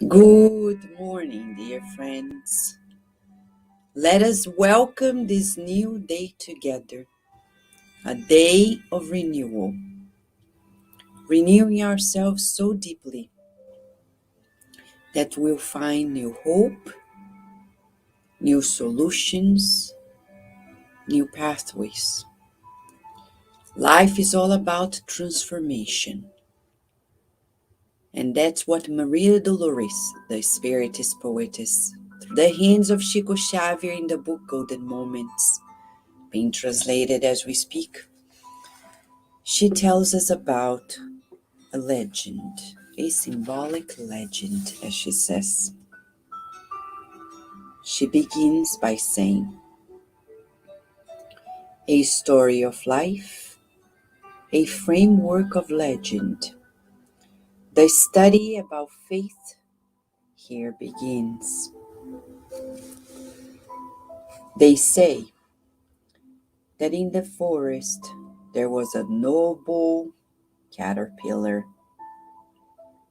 Good morning, dear friends. Let us welcome this new day together, a day of renewal, renewing ourselves so deeply that we'll find new hope, new solutions, new pathways. Life is all about transformation, and that's what Maria Dolores, the Spiritist Poetess, through the hands of Chico Xavier in the book Golden Moments, being translated as we speak. She tells us about a legend, a symbolic legend, as she says. She begins by saying, a story of life, a framework of legend. The study about faith here begins. They say that in the forest there was a noble caterpillar.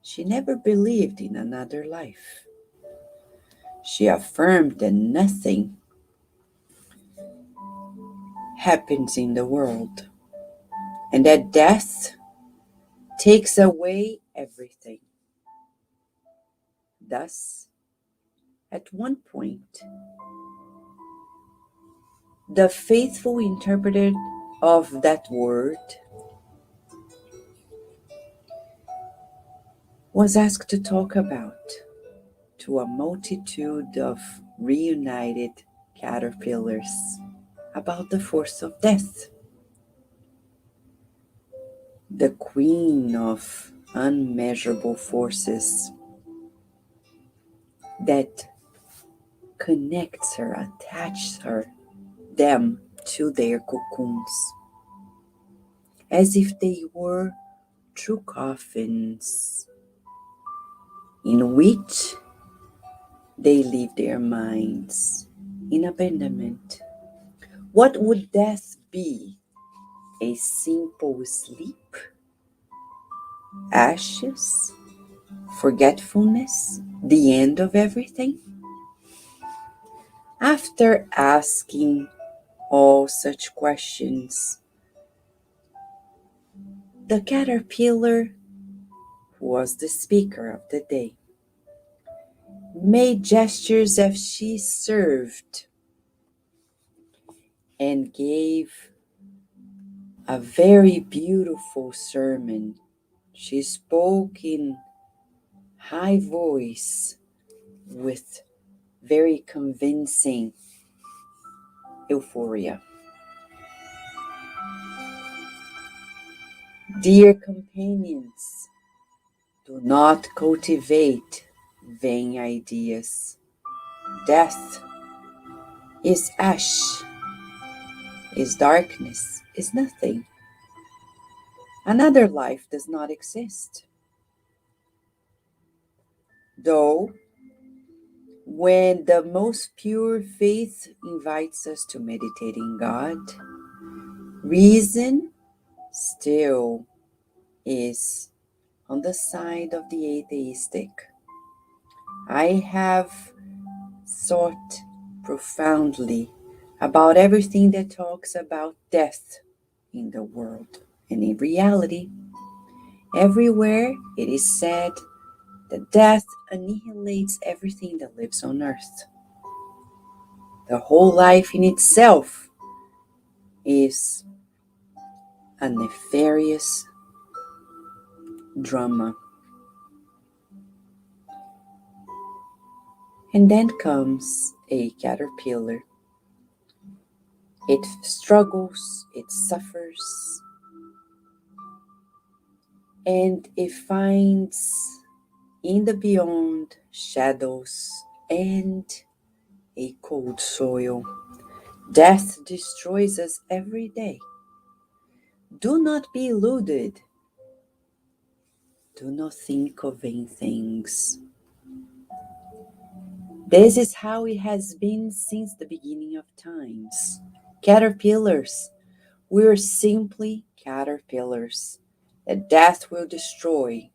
She never believed in another life. She affirmed that nothing happens in the world, and that death takes away everything. Thus, at one point, the faithful interpreter of that word was asked to talk to a multitude of reunited caterpillars about the force of death, the queen of unmeasurable forces that connects her, attaches them to their cocoons, as if they were true coffins in which they leave their minds in abandonment. What would death be? A simple sleep? Ashes? Forgetfulness? The end of everything? After asking all such questions, the caterpillar, who was the speaker of the day, made gestures as she served and gave a very beautiful sermon. She spoke in high voice with very convincing euphoria. Dear companions, do not cultivate vain ideas. Death is ash, is darkness, is nothing. Another life does not exist. Though, when the most pure faith invites us to meditate in God, reason still is on the side of the atheistic. I have thought profoundly about everything that talks about death in the world. And in reality, everywhere it is said that death annihilates everything that lives on earth. The whole life in itself is a nefarious drama. And then comes a caterpillar. It struggles, it suffers, and it finds in the beyond shadows and a cold soil. Death destroys us every day. Do not be deluded. Do not think of vain things. This is how it has been since the beginning of times. Caterpillars, we're simply caterpillars that death will destroy,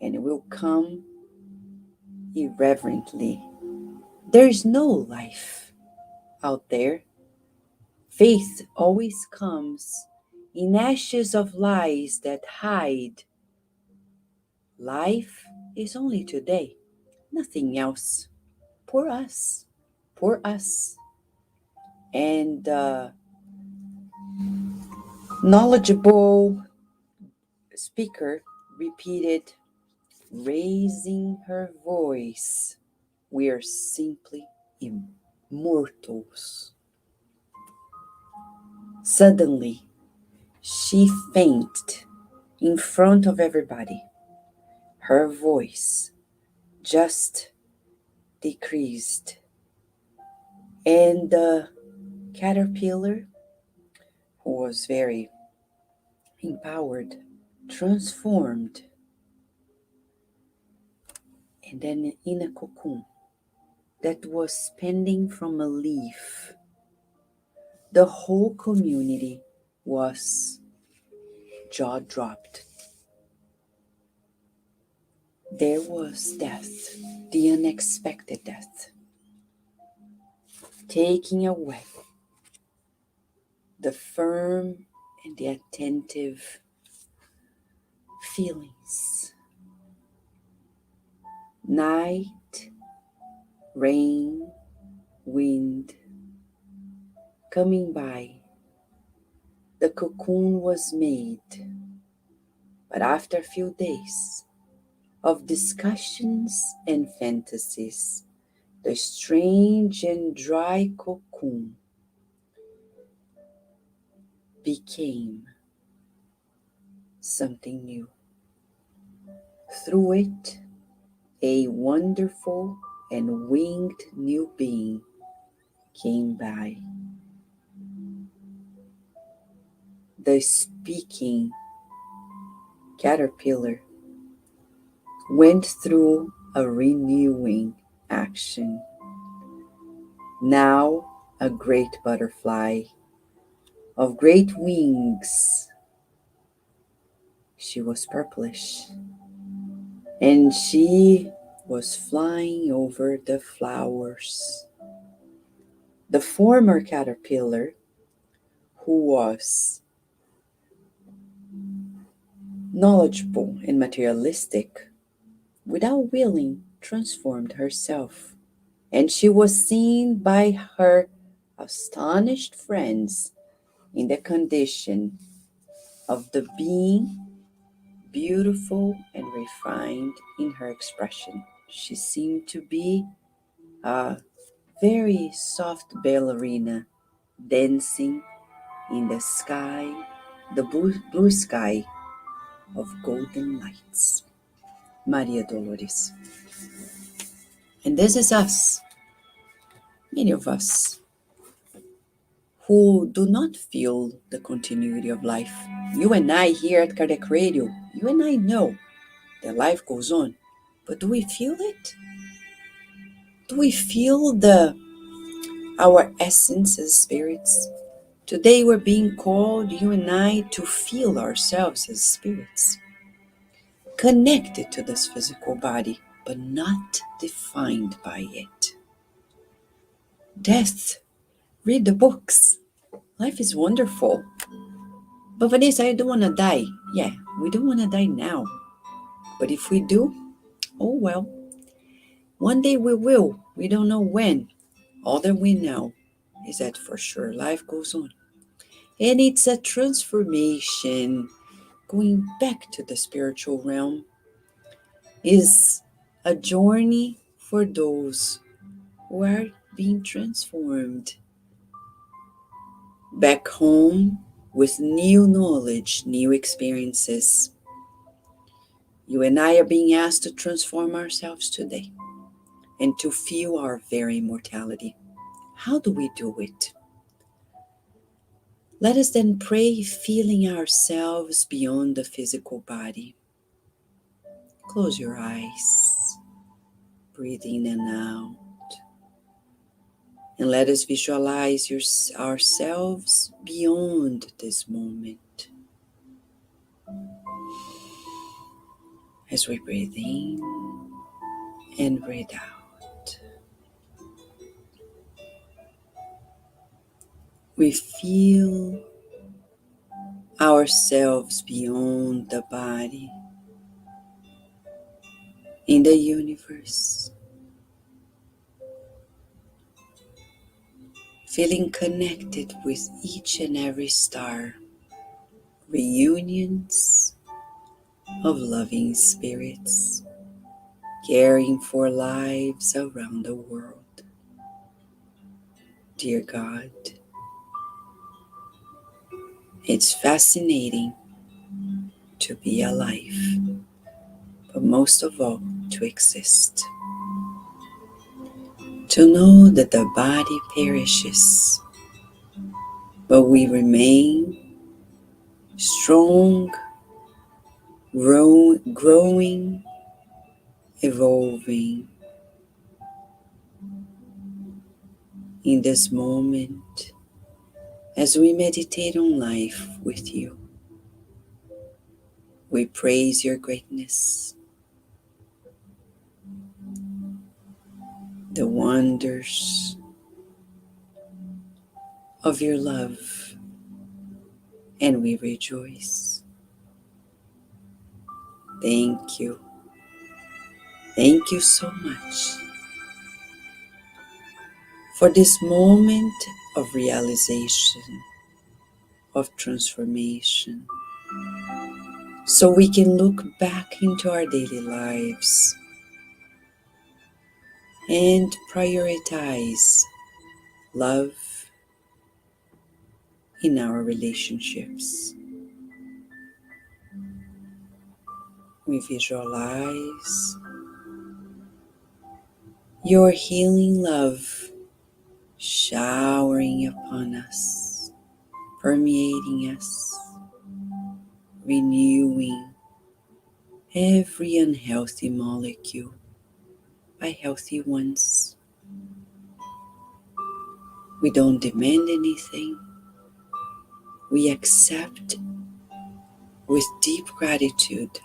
and it will come irreverently. There is no life out there. Faith always comes in ashes of lies that hide. Life is only today, nothing else. Poor us, poor us. And knowledgeable speaker repeated, raising her voice, we are simply immortals. Suddenly, she fainted in front of everybody. Her voice just decreased, and the caterpillar, who was very empowered, transformed, and then in a cocoon that was pending from a leaf. The whole community was jaw dropped. There was death, the unexpected death, taking away the firm and the attentive feelings. Night, rain, wind coming by. The cocoon was made, but after a few days of discussions and fantasies, the strange and dry cocoon became something new. Through it, a wonderful and winged new being came by. The speaking caterpillar went through a renewing action. Now a great butterfly of great wings. She was purplish, and she was flying over the flowers. The former caterpillar, who was knowledgeable and materialistic, without willing, transformed herself, and she was seen by her astonished friends in the condition of the being beautiful and refined in her expression. She seemed to be a very soft ballerina dancing in the sky, the blue sky of golden lights. Maria Dolores. And this is us, many of us, who do not feel the continuity of life. You and I here at Kardec Radio, you and I know that life goes on, but do we feel it? Do we feel our essence as spirits? Today we're being called, you and I, to feel ourselves as spirits, connected to this physical body, but not defined by it. Death, read the books. Life is wonderful. But Vanessa, I don't want to die. Yeah, we don't want to die now. But if we do, oh well. One day we will. We don't know when. All that we know is that for sure life goes on. And it's a transformation. Going back to the spiritual realm is a journey for those who are being transformed. Back home with new knowledge, new experiences. You and I are being asked to transform ourselves today and to feel our very mortality. How do we do it? Let us then pray, feeling ourselves beyond the physical body. Close your eyes, breathe in and out, and let us visualize ourselves beyond this moment. As we breathe in and breathe out. We feel ourselves beyond the body, in the universe, feeling connected with each and every star, reunions of loving spirits, caring for lives around the world. Dear God, it's fascinating to be alive, but most of all, to exist. To know that the body perishes, but we remain strong, growing, evolving. In this moment, as we meditate on life with you, we praise your greatness, the wonders of your love, and we rejoice. Thank you. Thank you so much for this moment of realization, of transformation, so we can look back into our daily lives and prioritize love in our relationships. We visualize your healing love showering upon us, permeating us, renewing every unhealthy molecule by healthy ones. We don't demand anything. We accept with deep gratitude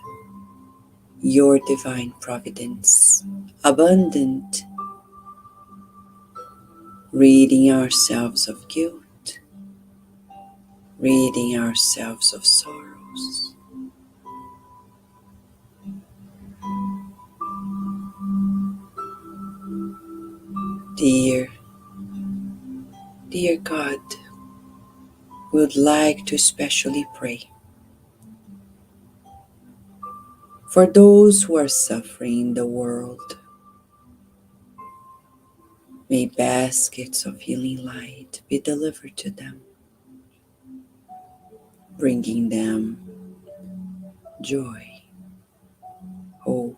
your divine providence, abundant, ridding ourselves of guilt, ridding ourselves of sorrows. Dear God, we would like to especially pray for those who are suffering in the world. May baskets of healing light be delivered to them, bringing them joy, hope.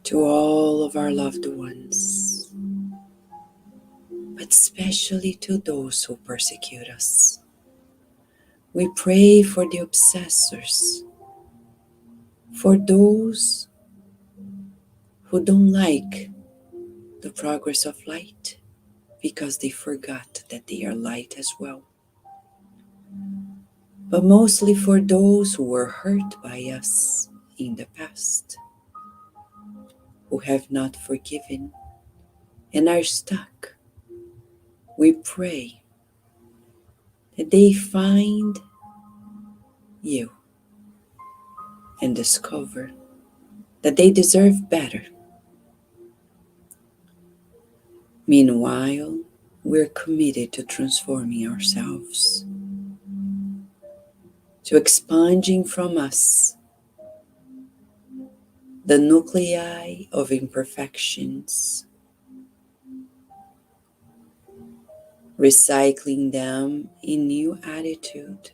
To all of our loved ones, but especially to those who persecute us. We pray for the obsessors, for those who don't like the progress of light because they forgot that they are light as well. But mostly for those who were hurt by us in the past, who have not forgiven and are stuck. We pray that they find you and discover that they deserve better. Meanwhile, we're committed to transforming ourselves, to expunging from us the nuclei of imperfections, recycling them in new attitude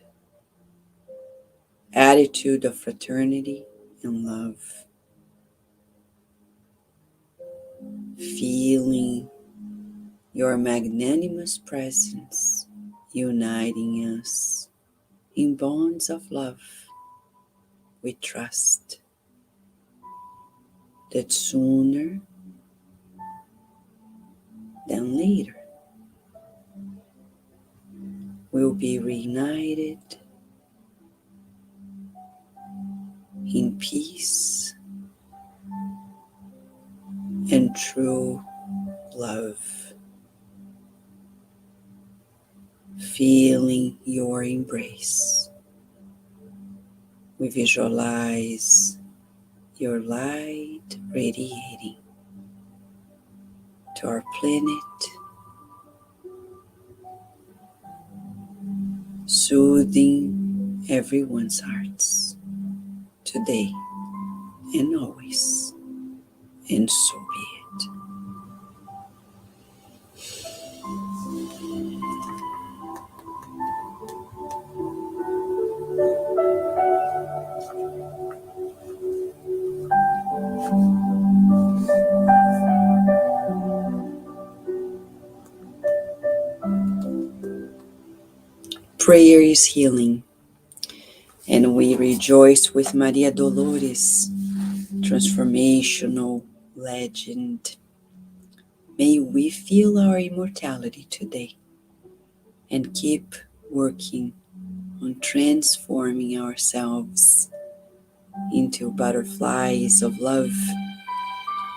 of fraternity and love, feeling your magnanimous presence uniting us in bonds of love. We trust that sooner than later we'll be reunited in peace and true love, feeling your embrace. We visualize your light radiating to our planet, soothing everyone's hearts today and always, and so be it. Prayer is healing, and we rejoice with Maria Dolores, transformational legend. May we feel our immortality today and keep working on transforming ourselves into butterflies of love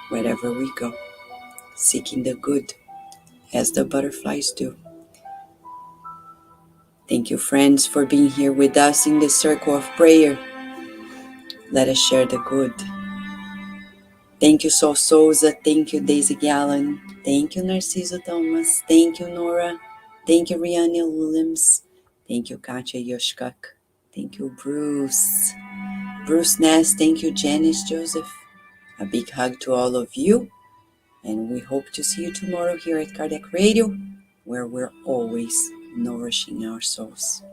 wherever we go, seeking the good as the butterflies do. Thank you, friends, for being here with us in the circle of prayer. Let us share the good. Thank you, Sol Souza. Thank you, Daisy Gallen. Thank you, Narciso Thomas. Thank you, Nora. Thank you, Rihanna Williams. Thank you, Katya Yoshkak. Thank you, Bruce. Bruce Ness. Thank you, Janice Joseph. A big hug to all of you. And we hope to see you tomorrow here at Kardec Radio, where we're always nourishing our souls.